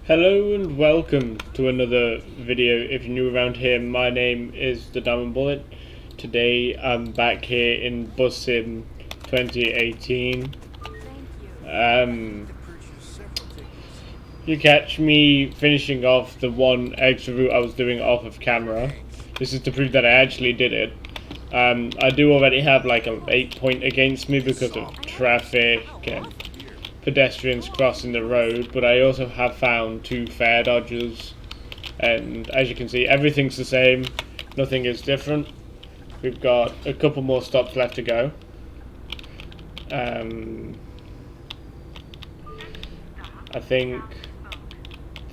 Hello and welcome to another video. If you're new around here, my name is the Diamond Bullet. Today I'm back here in Bus Sim 2018. You catch me finishing off the one extra route I was doing off of camera. This is to prove that I actually did it. I do already have like a 8 point against me because of traffic and pedestrians crossing the road, but I also have found 2 fare dodgers, and as you can see, everything's the same, nothing is different. We've got a couple more stops left to go. I think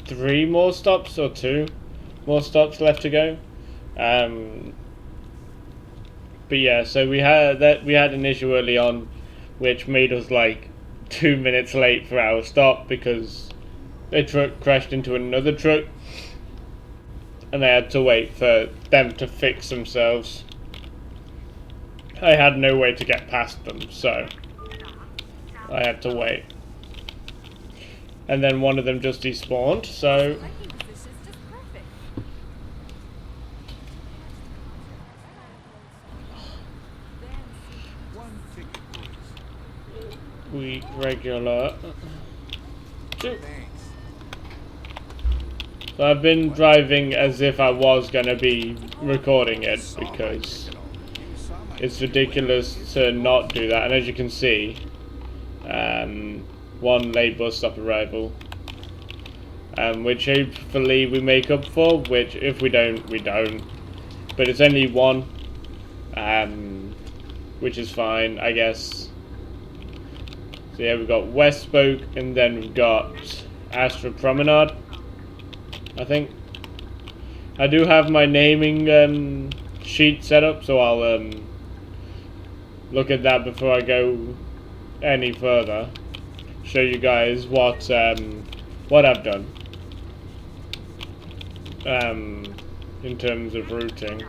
3 more stops or 2 more stops left to go. But yeah, so we had an issue early on, which made us like 2 minutes late for our stop because a truck crashed into another truck and I had to wait for them to fix themselves. I had no way to get past them, so I had to wait. And then one of them just despawned, so we regular. So I've been driving as if I was gonna be recording it because it's ridiculous to not do that. And as you can see, one late bus stop arrival, which hopefully we make up for. Which if we don't, we don't. But it's only one, which is fine, I guess. So yeah, we've got West Spoke, and then we've got Astra Promenade, I think. I do have my naming sheet set up, so I'll look at that before I go any further. Show you guys what I've done in terms of routing.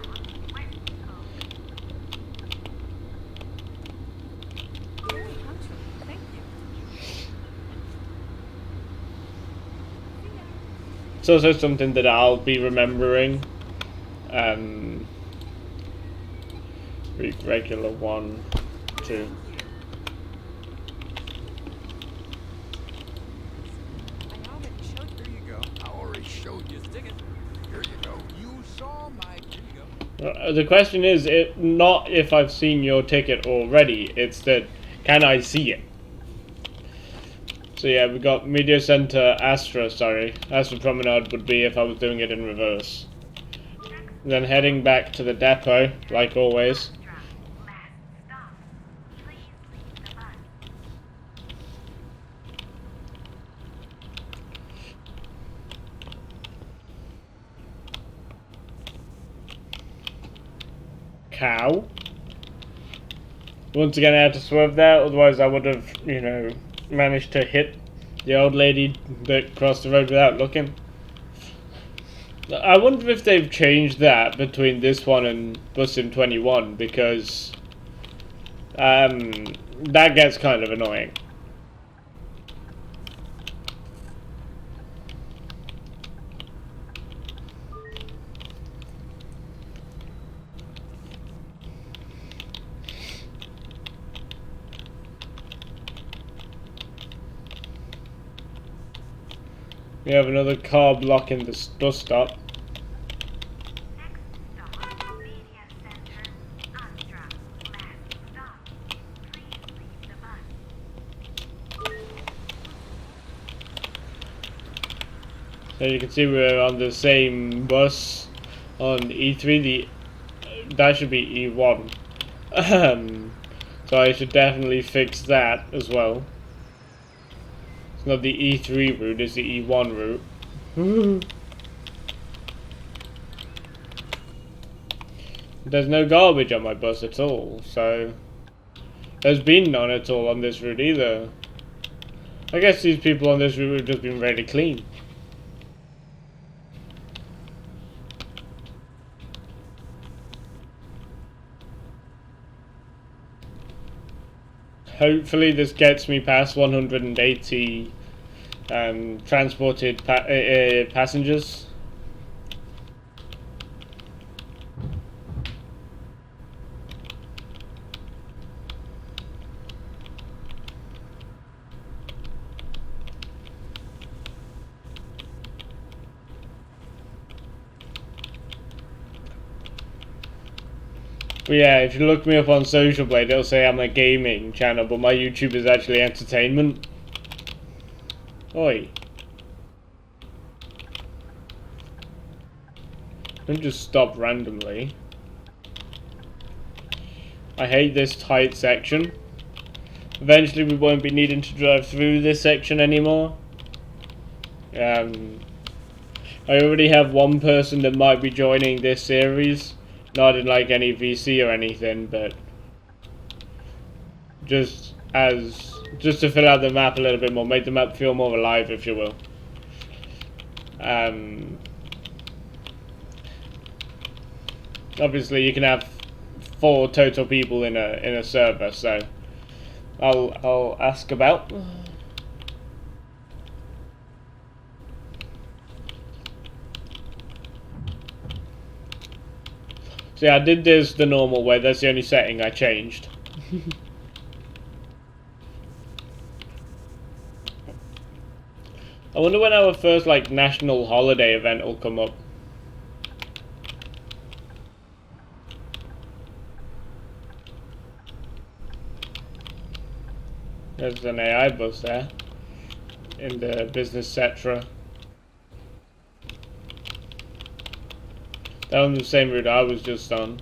It's also something that I'll be remembering. Regular 1, 2. The question is not if I've seen your ticket already, it's that can I see it? So yeah, we got Media Center, Astra Promenade would be if I was doing it in reverse. Then heading back to the depot, like always. Cow. Once again I had to swerve there, otherwise I would have, managed to hit the old lady that crossed the road without looking. I wonder if they've changed that between this one and Bus Sim 21, because that gets kind of annoying. We have another car blocking the bus stop. So you can see we're on the same bus on E3. That should be E1. So I should definitely fix that as well. It's not the E3 route, it's the E1 route. There's no garbage on my bus at all, so there's been none at all on this route either. I guess these people on this route have just been really clean. Hopefully this gets me past 180 transported passengers. But yeah, if you look me up on Social Blade, it'll say I'm a gaming channel, but my YouTube is actually entertainment. Oi. Don't just stop randomly. I hate this tight section. Eventually we won't be needing to drive through this section anymore. I already have one person that might be joining this series. Not in like any VC or anything, but just to fill out the map a little bit more, make the map feel more alive, if you will. Obviously, you can have 4 total people in a server, so I'll ask about. So yeah, I did this the normal way. That's the only setting I changed. I wonder when our first like national holiday event will come up. There's an AI bus there in the business sector. That was the same route I was just on.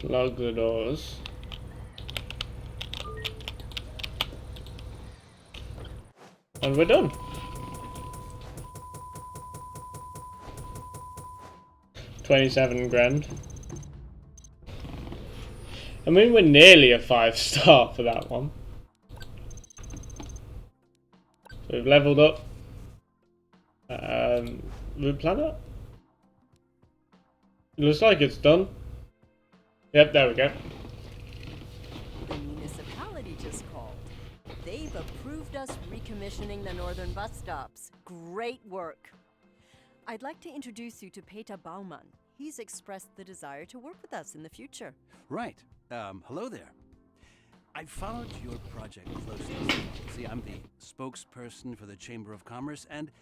Lock the doors. And we're done. $27 grand. I mean, we're nearly a 5-star for that one. So we've leveled up. Route planner? Looks like it's done. Yep, there we go. The municipality just called. They've approved us recommissioning the northern bus stops. Great work. I'd like to introduce you to Peter Baumann. He's expressed the desire to work with us in the future. Right. Hello there. I followed your project closely. See, I'm the spokesperson for the Chamber of Commerce, and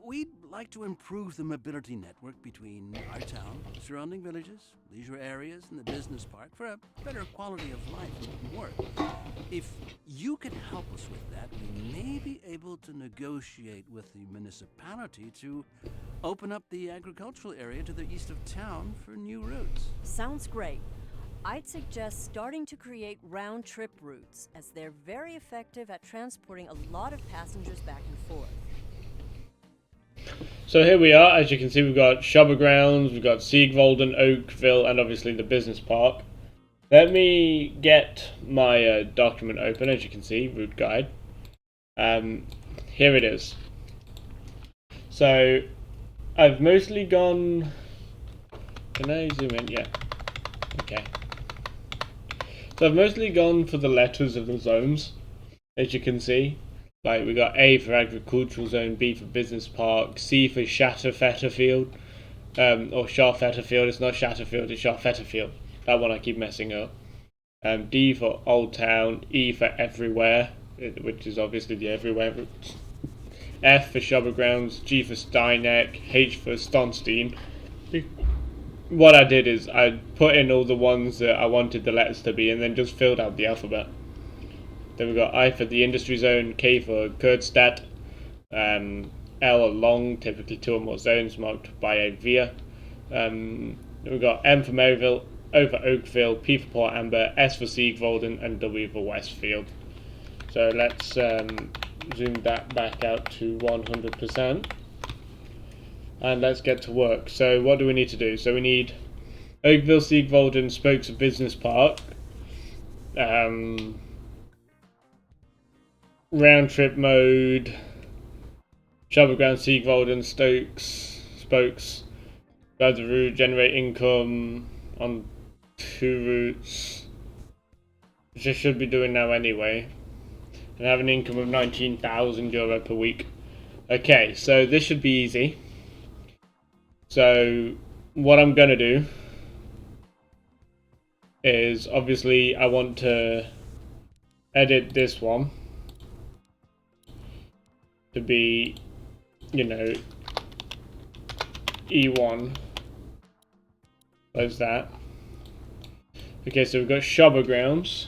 we'd like to improve the mobility network between our town, surrounding villages, leisure areas, and the business park for a better quality of life and work. If you can help us with that, we may be able to negotiate with the municipality to open up the agricultural area to the east of town for new routes. Sounds great. I'd suggest starting to create round-trip routes, as they're very effective at transporting a lot of passengers back and forth. So here we are. As you can see, we've got Shopper Grounds, we've got Siegwolden, Oakville, and obviously the business park. Let me get my document open. As you can see, route guide. Here it is. So I've mostly gone. Can I zoom in? Yeah. Okay. So I've mostly gone for the letters of the zones, as you can see. Like, we got A for agricultural zone, B for business park, C for Shatterfetterfield, or Sharfetterfield. It's not Shatterfield, it's Sharfetterfield. That one I keep messing up. D for Old Town, E for Everywhere, which is obviously the Everywhere route. F for Shopper Grounds, G for Steineck, H for Stonstein. What I did is I put in all the ones that I wanted the letters to be and then just filled out the alphabet. Then we got I for the industry zone, K for Kurdstadt, L or long, typically 2 or more zones marked by a via. Then we got M for Maryville, O for Oakville, P for Port Amber, S for Siegwolden, and W for Westfield. So let's zoom that back out to 100%. And let's get to work. So what do we need to do? So we need Oakville, Siegwolden, Spokes of Business Park. round trip mode, Shubbleground, Siegwald, Spokes, drive the route, generate income on 2 routes, which I should be doing now anyway, and have an income of €19,000 per week. Okay, so this should be easy. So what I'm gonna do is, obviously I want to edit this one to be, you know, E1. Close that. Okay, so we've got Shubblegrounds,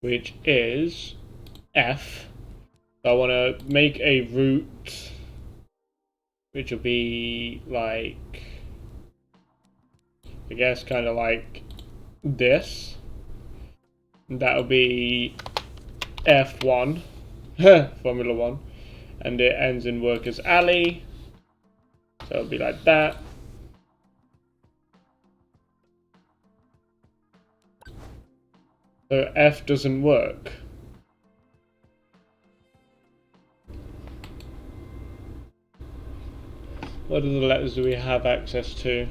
which is F. So I want to make a route which will be like, I guess, kind of like this. And that'll be F1, Formula 1, and it ends in Workers Alley. So it'll be like that. So F doesn't work. What other letters do we have access to?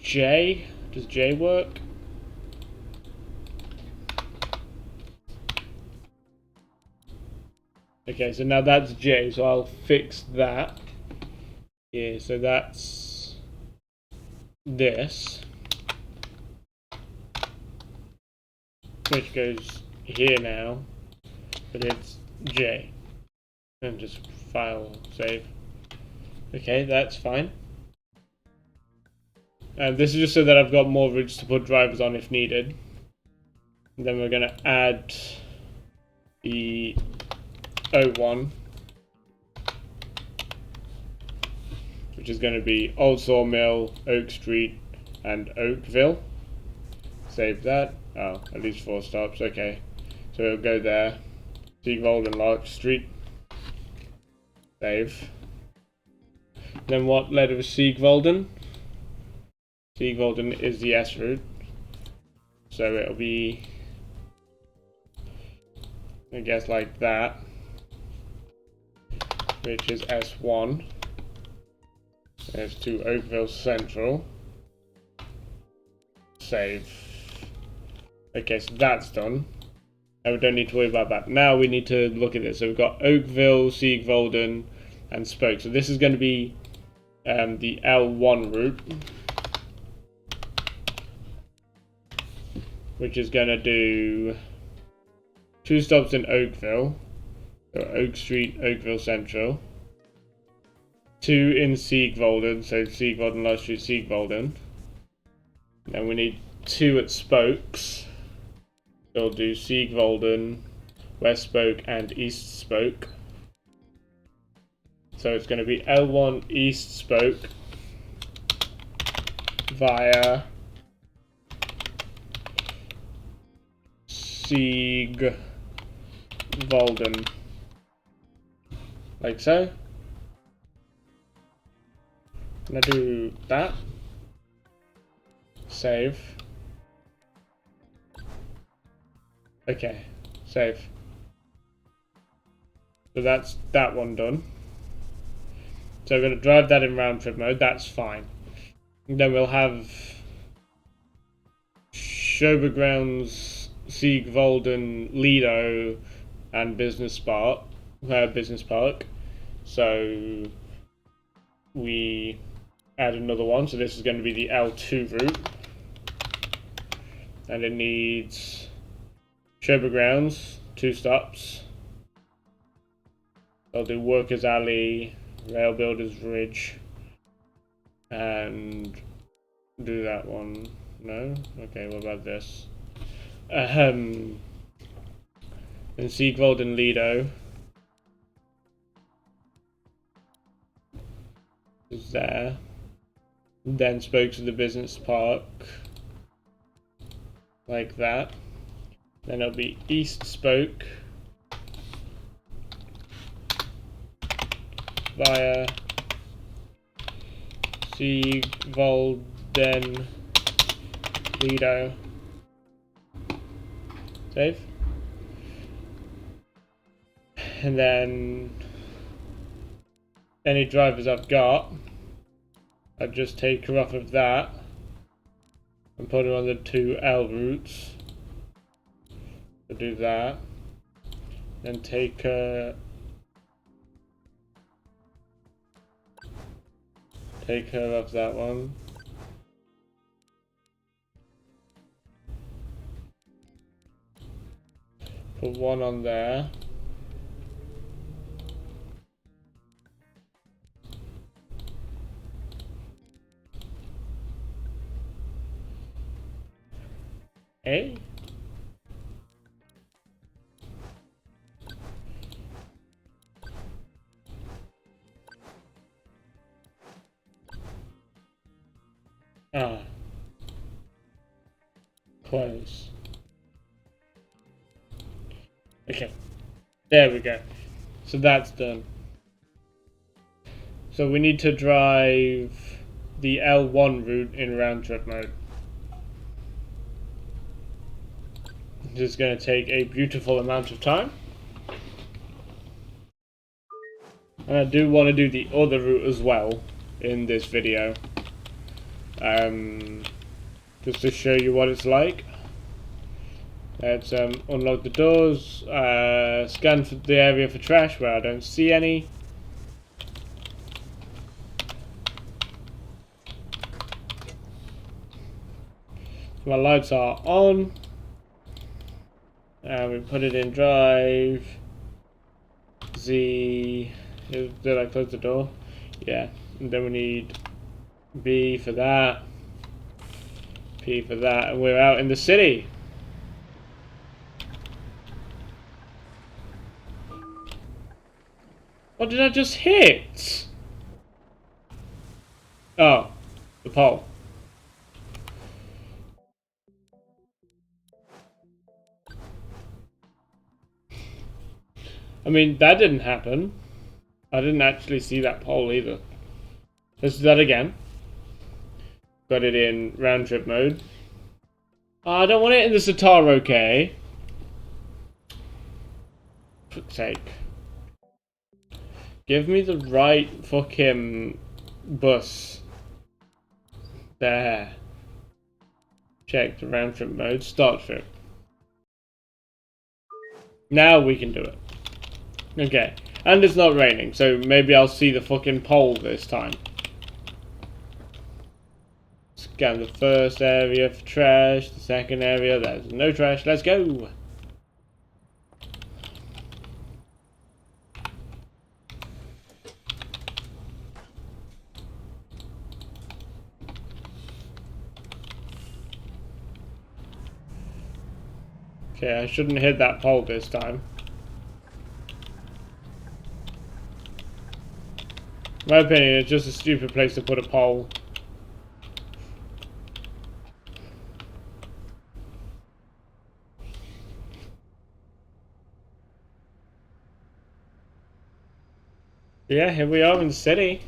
J? Does J work? Okay, so now that's J, so I'll fix that. Yeah, so that's this, which goes here now, but it's J. And just file save. Okay, that's fine. And this is just so that I've got more routes to put drivers on if needed. And then we're going to add the O1, which is going to be Old Sawmill, Oak Street, and Oakville. Save that. Oh, at least 4 stops. Okay, so it'll go there. Siegwald and Larch Street. Save. Then what letter is Siegwalden? Siegwalden is the S route. So it'll be, I guess, like that, which is S1. There's to Oakville Central. Save. Okay, so that's done. And we don't need to worry about that. Now we need to look at this. So we've got Oakville, Siegwalden, and Spoke. So this is going to be the L1 route, which is going to do 2 stops in Oakville. So Oak Street, Oakville Central. 2 in Siegwalden, so Siegwalden, Last Street, Siegwalden. Then we need 2 at Spokes. We'll do Siegwalden, West Spoke, and East Spoke. So it's going to be L1 East Spoke via Siegwalden, like so. I'm going to do that. Save. Okay, save. So that's that one done. So we're going to drive that in round trip mode, that's fine. And then we'll have Showgrounds, Siegwalden, Lido, and Business Park. So we add another one, so this is going to be the L2 route. And it needs Showgrounds, 2 stops. I'll do Workers Alley, Rail Builders Ridge, and do that one. No? Okay, what about this? Then Siegwald and Lido is there. Then Spokes of the Business Park, like that. Then it'll be East Spoke via Siegwalden, Lido. Save. And then any drivers I've got, I just take her off of that and put her on the 2 L routes. To do that, then take her off that one. Put one on there. Hey? Ah. Close. Okay. There we go. So that's done. So we need to drive the L1 route in round trip mode. This is going to take a beautiful amount of time. And I do want to do the other route as well in this video. Just to show you what it's like. Let's unlock the doors, scan for the area for trash where I don't see any. My lights are on. And we put it in drive. Z. Did I close the door? Yeah. And then we need B for that. P for that. And we're out in the city. What did I just hit? Oh. The pole. I mean, that didn't happen. I didn't actually see that pole either. Let's do that again. Got it in round trip mode. Oh, I don't want it in the Sitar, okay? For fuck's sake. Give me the right fucking bus. There. Check the round trip mode. Start trip. Now we can do it. Okay. And it's not raining, so maybe I'll see the fucking pole this time. Scan the first area for trash, the second area, there's no trash, let's go! Okay, I shouldn't hit that pole this time. In my opinion, it's just a stupid place to put a pole. Yeah, here we are in the city.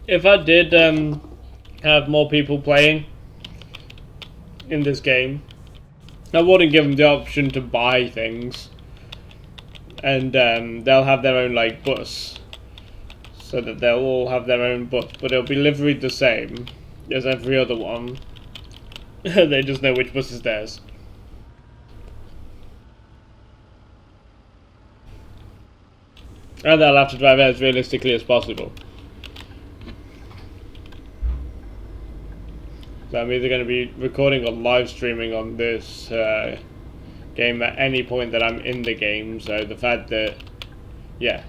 If I did have more people playing in this game, I wouldn't give them the option to buy things, and they'll have their own like bus, so that they'll all have their own bus, but it'll be liveried the same as every other one. They just know which bus is theirs. And they'll have to drive as realistically as possible. So I'm either going to be recording or live streaming on this game at any point that I'm in the game, so the fact that, yeah.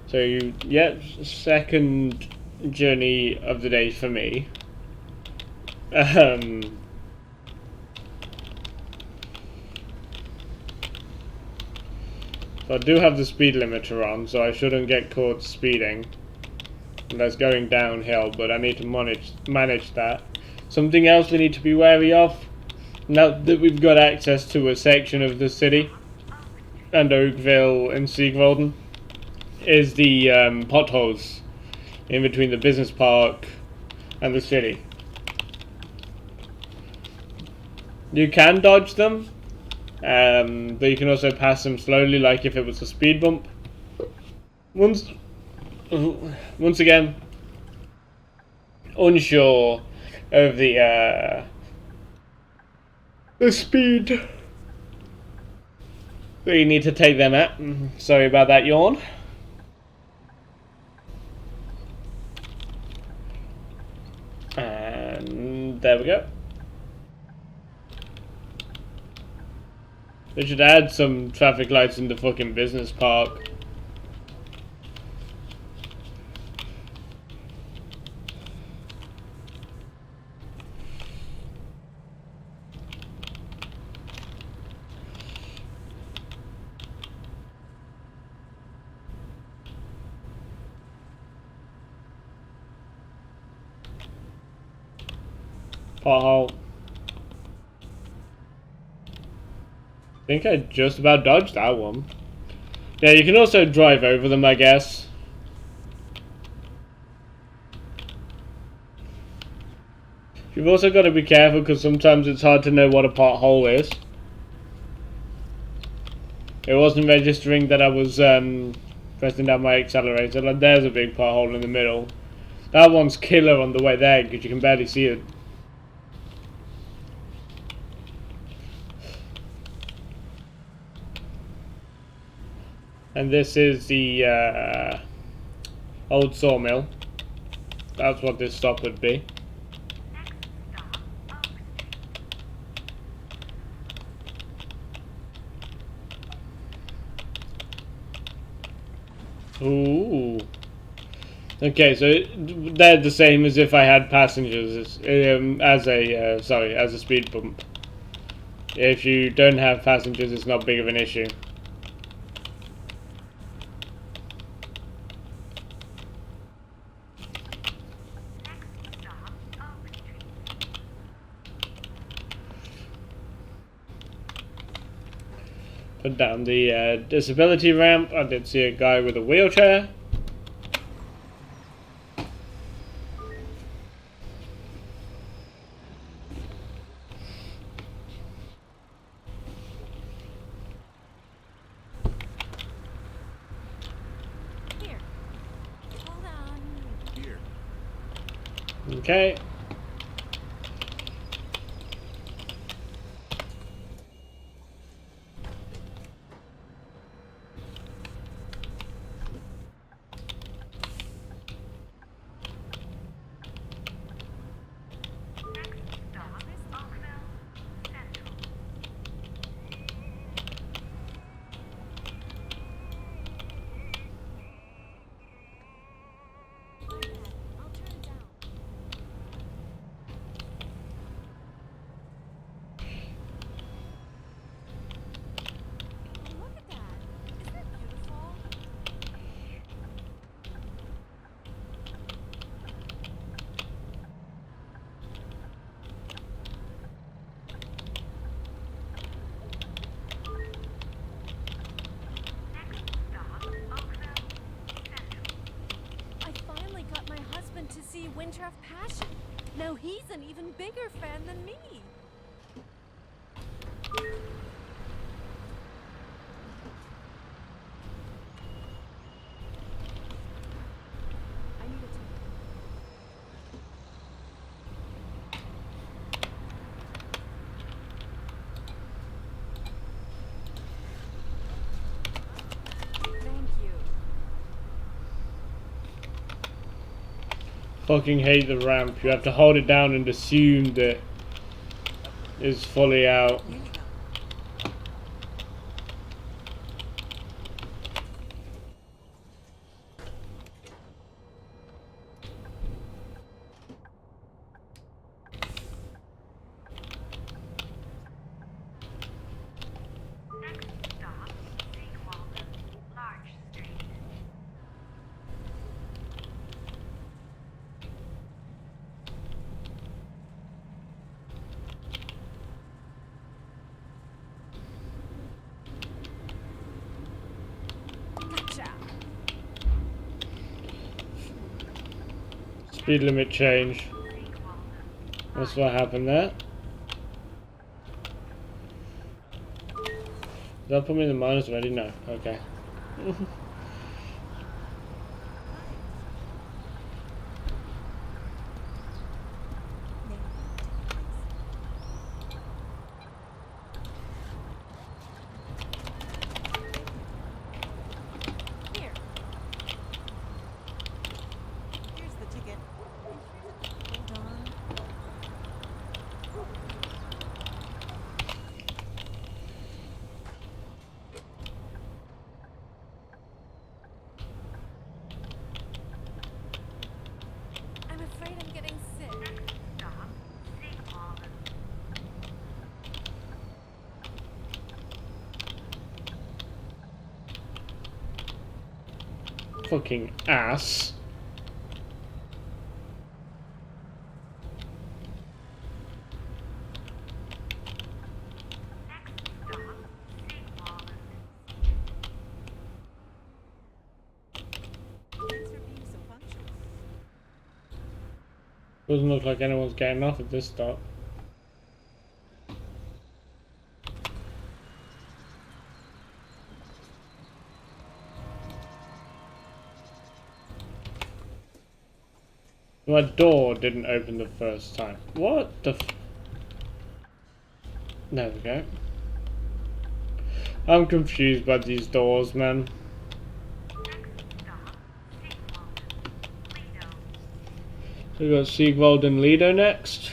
So, yeah, second journey of the day for me. So I do have the speed limiter on, so I shouldn't get caught speeding. And that's going downhill, but I need to manage that. Something else we need to be wary of, now that we've got access to a section of the city, and Oakville and Siegwalden, is the potholes in between the business park and the city. You can dodge them, but you can also pass them slowly, like if it was a speed bump. Once again, unsure of the speed that you need to take them at. Sorry about that yawn. And there we go. They should add some traffic lights in the fucking business park. Pothole. I think I just about dodged that one. Yeah, you can also drive over them, I guess. You've also got to be careful because sometimes it's hard to know what a pothole is. It wasn't registering that I was pressing down my accelerator. Like, there's a big pothole in the middle. That one's killer on the way there because you can barely see it. And this is the old sawmill. That's what this stop would be. Ooh. Okay, so they're the same as if I had passengers as a speed bump. If you don't have passengers, it's not big of an issue. Put down the disability ramp. I did see a guy with a wheelchair. Here. Hold on. Here. Okay. I'll turn it down. Oh, look at that. Isn't it beautiful? I finally got my husband to see Winter of Passion. Now he's an even bigger fan than me. I need a Thank you. Fucking hate the ramp. You have to hold it down and assume that it's fully out. Here you go. Gotcha. Speed limit change. That's what happened there. Did that put me in the minus already? No. Okay. Here. Here's the ticket. Hold on. I'm afraid I'm getting sick. Fucking ass. Thanks for being so punctual. Doesn't look like anyone's getting off at this stop. My door didn't open the first time. What the f... There we go. I'm confused by these doors, man. We got Siegwald and Lido next.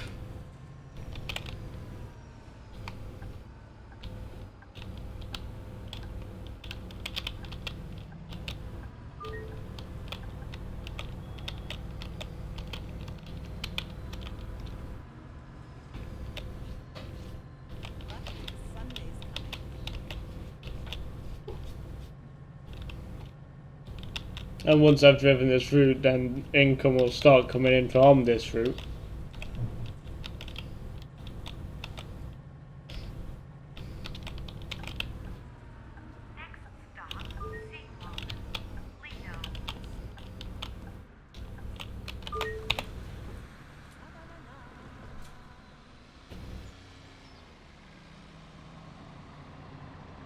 Luckily, Sunday's coming. And once I've driven this route, then income will start coming in from this route.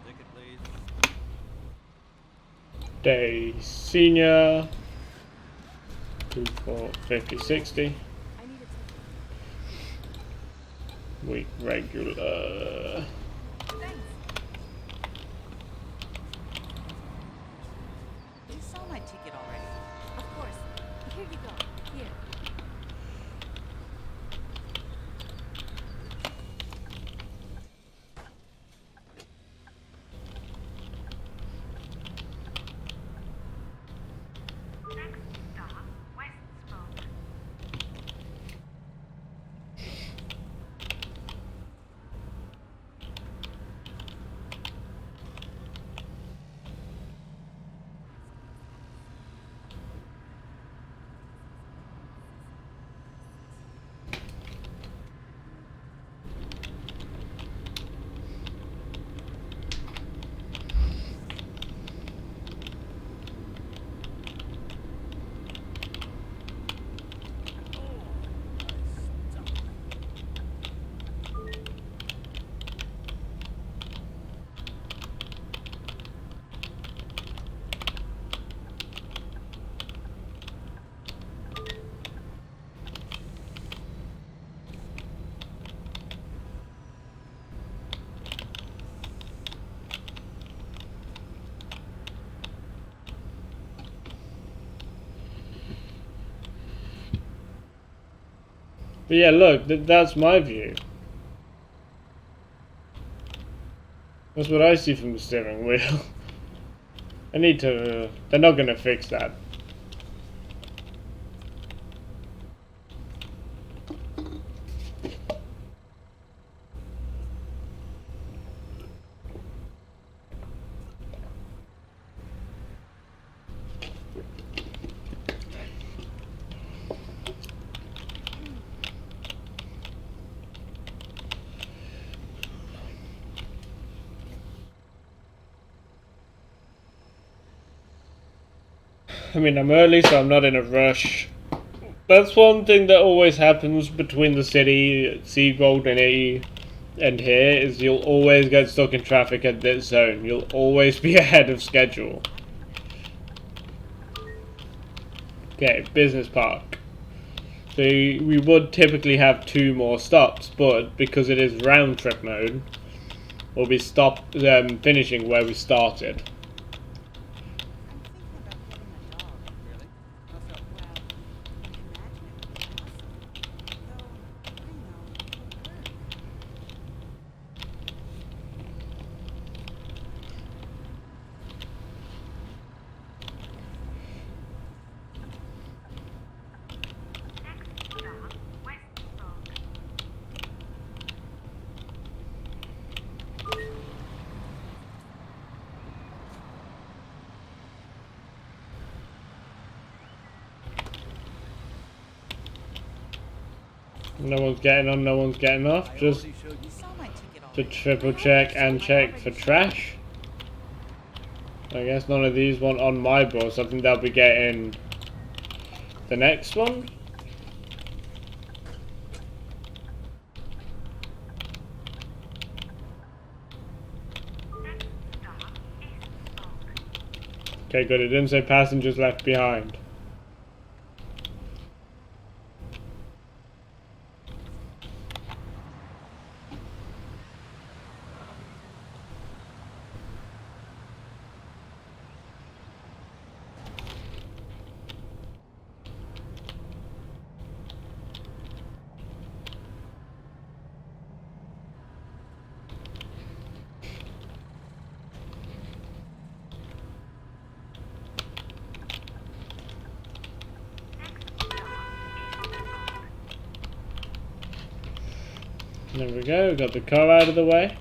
Ticket, please. Day senior. 2, 4, 50, 60. I need a ticket. Week regular. Thanks. You saw my ticket already. Of course. Here you go. Here. But yeah, look, that's my view. That's what I see from the steering wheel. I need to... they're not gonna fix that. I mean, I'm early, so I'm not in a rush. That's one thing that always happens between the city, Seagold, and E. and here is you'll always get stuck in traffic at this zone. You'll always be ahead of schedule. Okay, business park. So we would typically have 2 more stops, but because it is round trip mode, we'll be finishing where we started. No one's getting on, no one's getting off. Just to triple check and check for trash. I guess none of these want on my bus. I think they'll be getting the next one. Okay, good. It didn't say passengers left behind. There we go, got the car out of the way.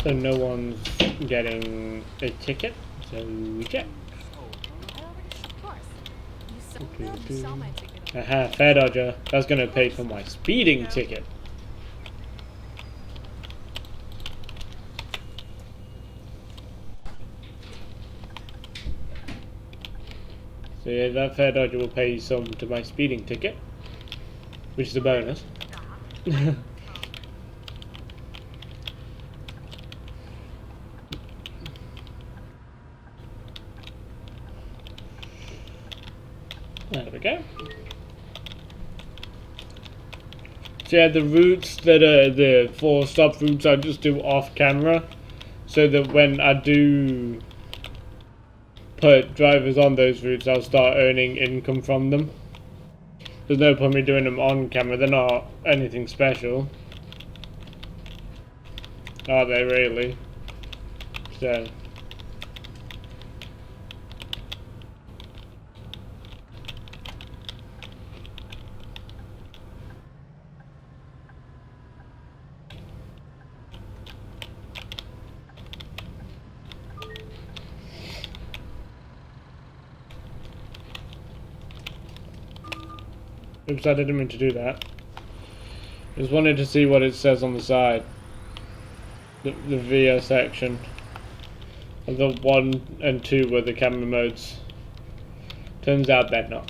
So no one's getting a ticket, so we check. Aha, fare dodger. That's gonna pay for my speeding ticket. So yeah, that fare dodger will pay some to my speeding ticket, which is a bonus. There we go. So yeah, the routes that are the 4 stop routes I just do off camera, so that when I do put drivers on those routes, I'll start earning income from them. There's no point me doing them on camera. They're not anything special, are they really? So oops, I didn't mean to do that. Just wanted to see what it says on the side. The VO section. And the 1 and 2 were the camera modes. Turns out they're not.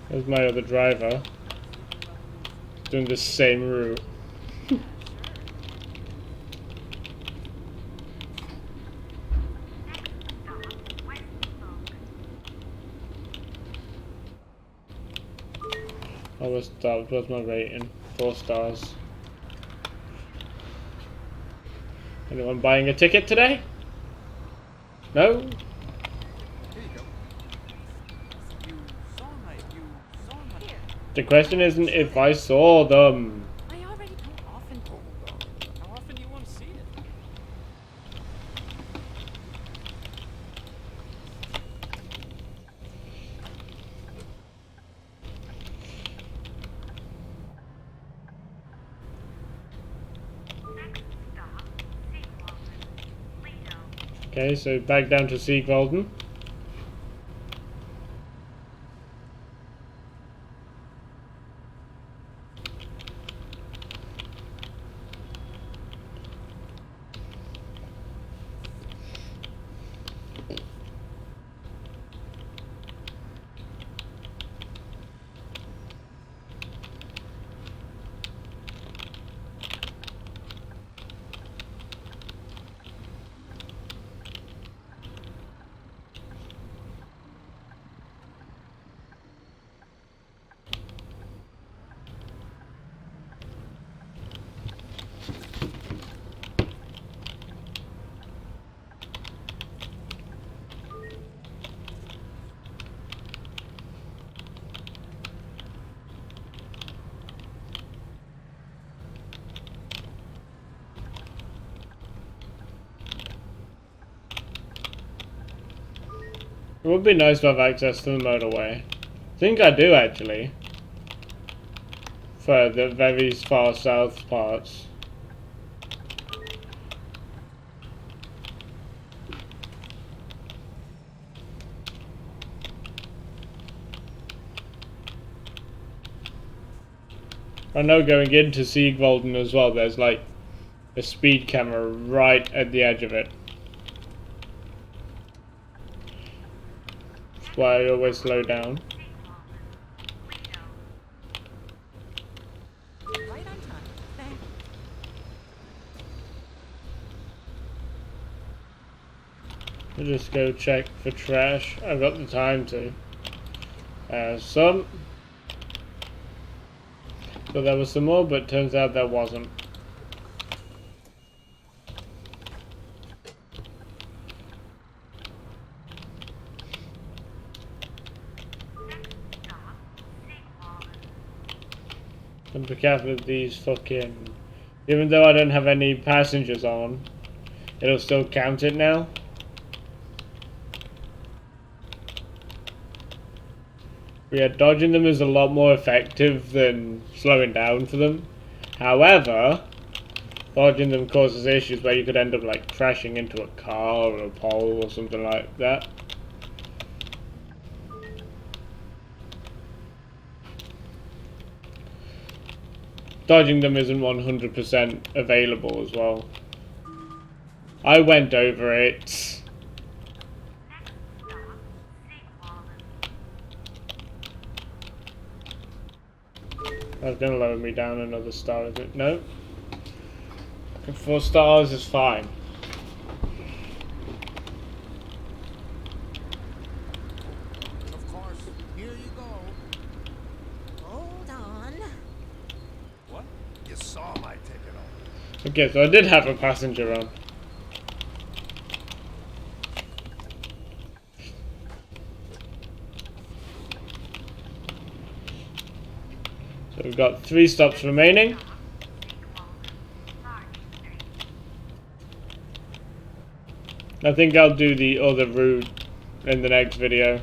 There's my other driver. Doing the same route. I was stopped. What's my rating? 4 stars. Anyone buying a ticket today? No? Here you go. You saw my. The question isn't if I saw them. I already how often. How often do you want to see it? Okay, so back down to Siegwalden. It would be nice to have access to the motorway. I think I do actually. For the very far south parts. I know going into Siegwalden as well, there's like a speed camera right at the edge of it. That's why I always slow down. Right on time. Thank you. I'll just go check for trash. I've got the time to. Some. So there was some more, but turns out there wasn't. And be careful of these fucking... Even though I don't have any passengers on, it'll still count it now. Yeah, dodging them is a lot more effective than slowing down for them. However, dodging them causes issues where you could end up like crashing into a car or a pole or something like that. Dodging them isn't 100% available as well. I went over it. That's gonna lower me down another star, is it? No. 4 stars is fine. Of course. Here you go. Hold on. What? You saw my ticket on. Okay, so I did have a passenger on. So we've got 3 stops remaining. I think I'll do the other route in the next video,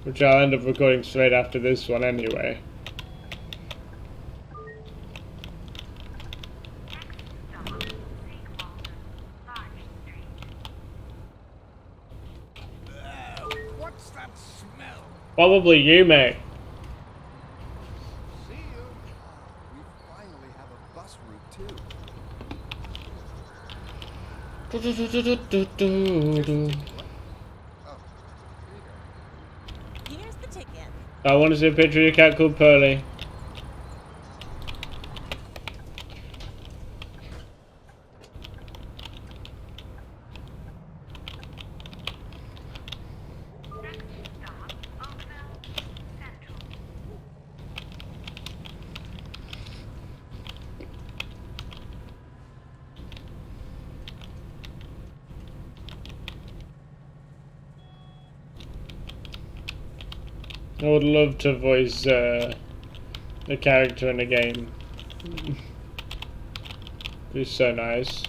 which I'll end up recording straight after this one anyway. What's that smell? Probably you, mate. See you. We finally have a bus route too. Oh, here you go. Here's the ticket. I want to see a picture of your cat called Pearly. I would love to voice a character in a game. It's so nice.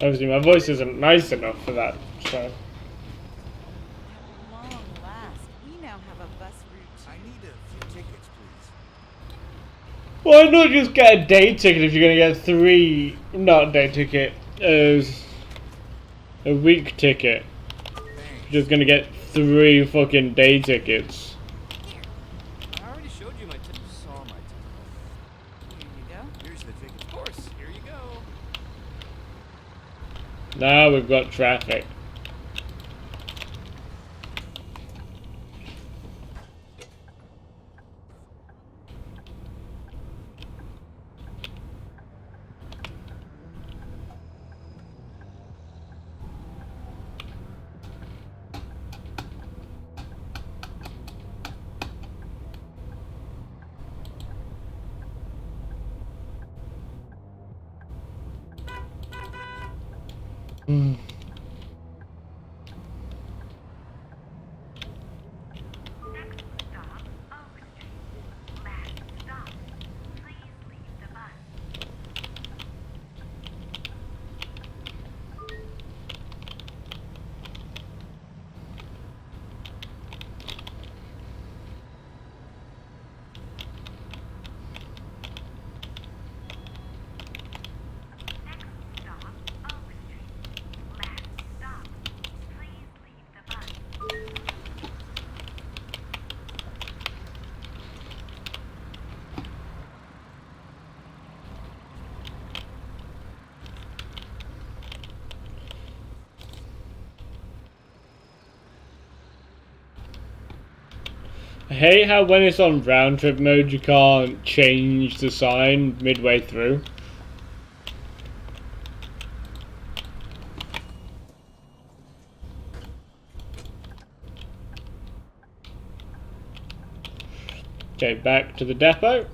Obviously, my voice isn't nice enough for that, so. At long last, we now have a bus route. I need a few tickets, please. Why not just get a day ticket if you're gonna get 3, not a day ticket, a week ticket. Thanks. You're just gonna get 3 fucking day tickets. I already showed you my ticket. You saw my ticket. Here you go. Here's the ticket. Of course, here you go. Now we've got traffic. I hate how when it's on round trip mode you can't change the sign midway through. Okay, back to the depot.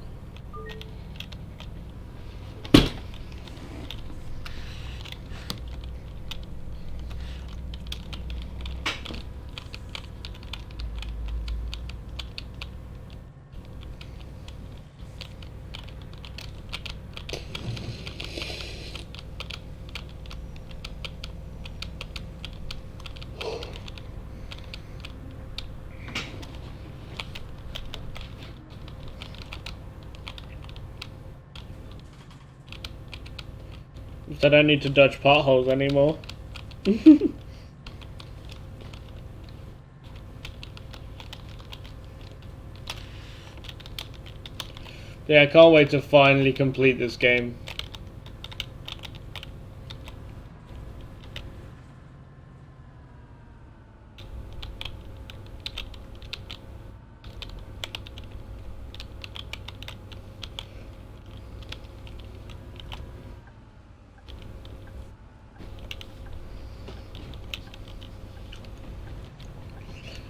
I don't need to dodge potholes anymore. Yeah, I can't wait to finally complete this game.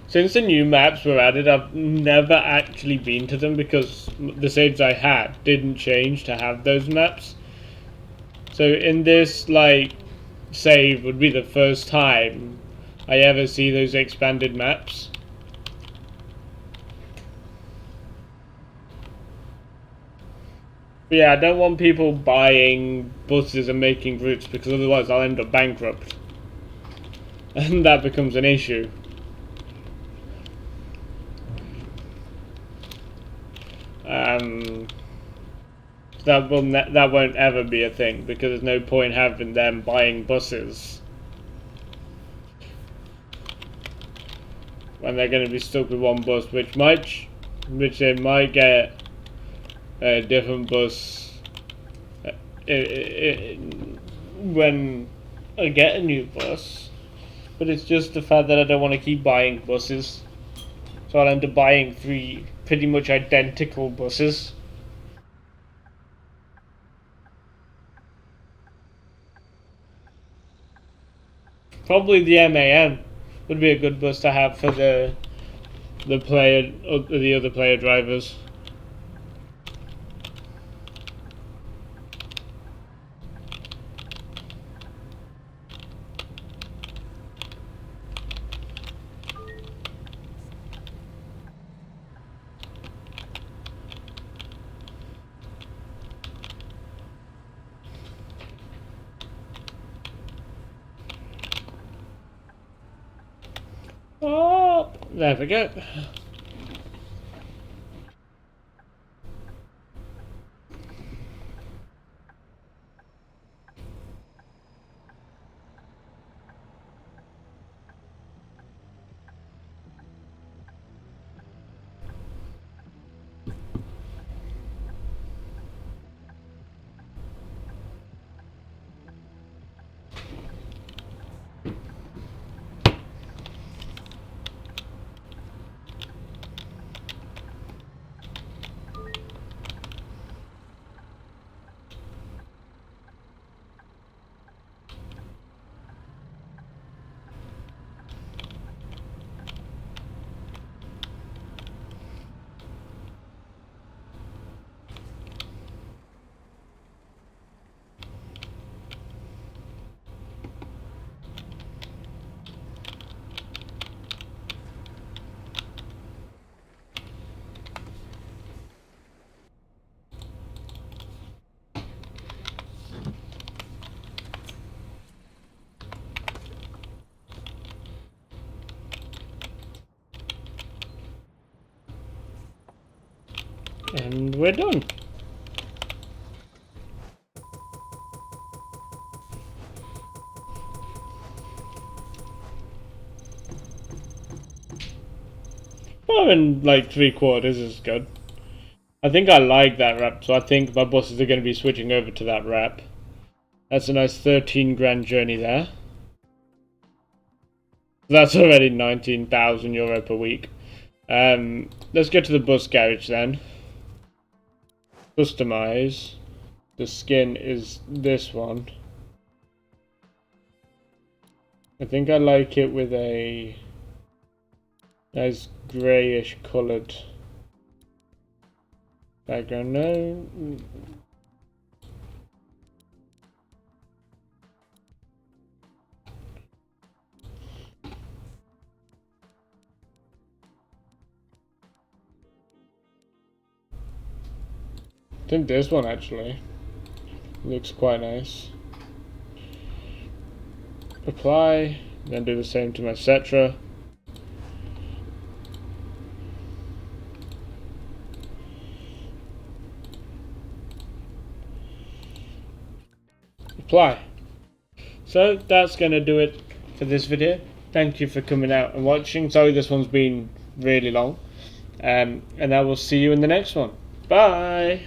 Since the new maps were added, I've never actually been to them because the saves I had didn't change to have those maps. So in this, like, save would be the first time I ever see those expanded maps. But yeah, I don't want people buying buses and making routes because otherwise I'll end up bankrupt. And that becomes an issue. That won't ever be a thing because there's no point having them buying buses when they're going to be stuck with one bus, which they might get a different bus when I get a new bus. But it's just the fact that I don't want to keep buying buses, so I'll end up buying 3 pretty much identical buses. Probably the MAN would be a good bus to have for the other player drivers. Oh, there we go. And we're done. Well, in like 3/4 is good. I think I like that wrap, so I think my bosses are going to be switching over to that wrap. That's a nice 13 grand journey there. That's already €19,000 per week. let's get to the bus garage then. Customize. The skin is this one. I think I like it with a nice greyish coloured background. No. I think this one actually looks quite nice. Apply, then do the same to my Cetra. Apply. So that's gonna do it for this video. Thank you for coming out and watching. Sorry this one's been really long. And I will see you in the next one. Bye!